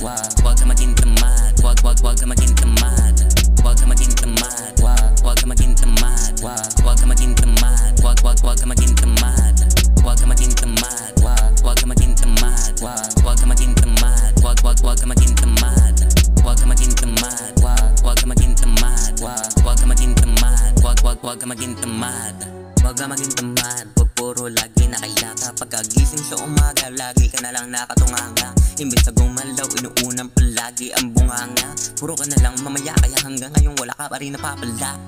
Huwag ka maging tamad. Huwag ka maging tamad. Huwag ka maging tamad. Huwag ka maging tamad. Huwag ka maging tamad. Huwag ka maging tamad. Huwag ka maging tamad. Huwag ka maging tamad. Huwag ka maging tamad. Huwag ka maging tamad. Huwag ka maging tamad. Huwag ka maging tamad. Huwag ka maging tamad. Huwag ka maging tamad. Huwag ka maging tamad. Huwag puro lagi nakayaka. Pagkagising sa umaga, lagi ka na lang nakatunganga. Imbes na gumalaw, inuunang palagi ang bunganga. Puro ka na lang mamaya, kaya hanggang ngayon wala ka pa rin napapala.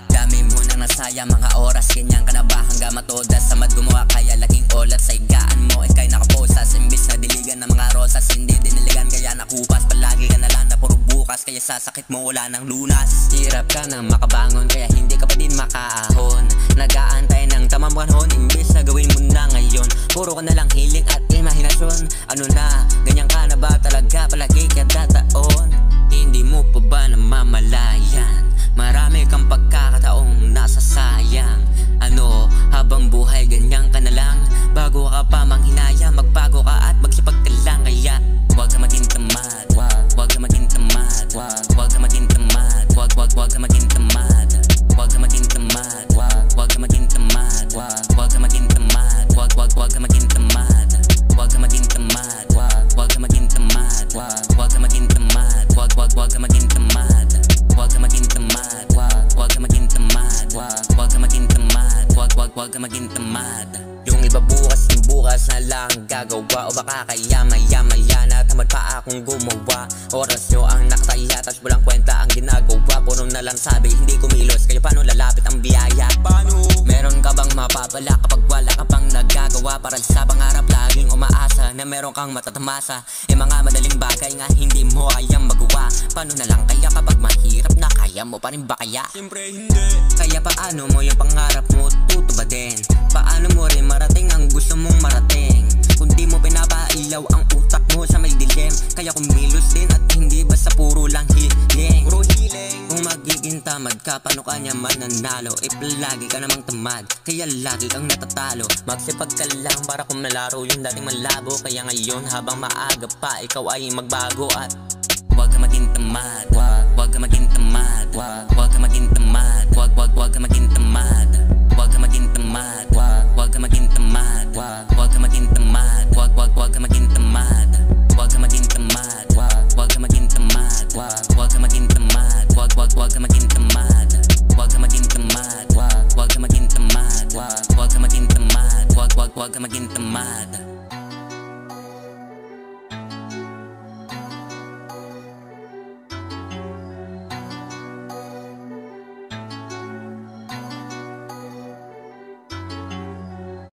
Dami mo nang nasaya mga oras, ganyan ka na ba hanggang matodas? Samad gumawa kaya laking olat sa higaan mo, ikay nakaposas. Imbes na diligan ng mga rosas, hindi diniligan kaya nakupas. Palagi ka na lang na puro bukas, kaya sa sakit mo wala nang lunas. Hirap ka na makabangon, kaya hindi ka pa din makaahon. Nag-aantay ng tamang panahon, imbes na gawin mo na ngayon. Puro ka na lang hiling at imahinasyon. Ano na, ganyan ka na ba talaga palagi kada taon? Hindi mo pa ba namamalayan? Marami kang pagkakataong nasasayang. Ano, habang buhay ganyan ka na lang. Bago ka pa manghinaya, magbago ka at magsipag ka lang. Kaya huwag ka maging tamad. Huwag ka maging tamad. Huwag ka maging tamad. Huwag ka maging tamad. Huwag ka maging tamad. Huwag ka maging tamad. Huwag ka maging tamad. Huwag ka maging tamad. Huwag ka maging tamad. Huwag ka maging tamad. Huwag ka maging tamad. Huwag ka maging tamad. Huwag ka maging tamad. Huwag ka maging tamad. Huwag ka maging tamad. Huwag ka maging tamad. Yung iba bukas ng bukas na lang gagawa. O baka kaya maya na tamad pa akong gumawa. Oras nyo ang nakataya, tas walang kwenta ang ginagawa. Puro na lang sabi, hindi kumilos. Kaya paano lalapit ang biyaya? Paano? Meron ka bang mapapala kapag wala ka pang nagagawa? Para sa pangarap laging umaasa na meron kang matatamasa. Mga madaling bagay nga hindi mo kayang magawa. Paano na lang kaya kapag mahirap na, kaya mo pa rin ba kaya? Siyempre hindi. Kaya paano mo yung pangarap mo tutubadin? Paano mo rin marating ang gusto mong marating? Kung di mo pinapailaw ang utak mo sa may dilim, kaya kumilos din at hindi basta puro lang hiling. Kung magiging tamad ka, paano ka niya mananalo? Palagi ka namang tamad, kaya lagi kang natatalo. Magsipag ka lang para kung malaro yung dating malabo. Kaya ngayon habang maaga pa, ikaw ay magbago at huwag ka maging tamad. Huwag ka maging tamad. Huwag ka maging tamad. Huwag ka maging tamad. Huwag ka maging tamad. Huwag ka maging tamad. Huwag ka maging tamad. Huwag ka maging tamad. Huwag ka maging tamad. Huwag ka maging tamad. Huwag ka maging tamad. Huwag ka maging tamad. Huwag ka maging tamad. Huwag ka maging tamad. Huwag ka maging tamad. Huwag ka maging tamad.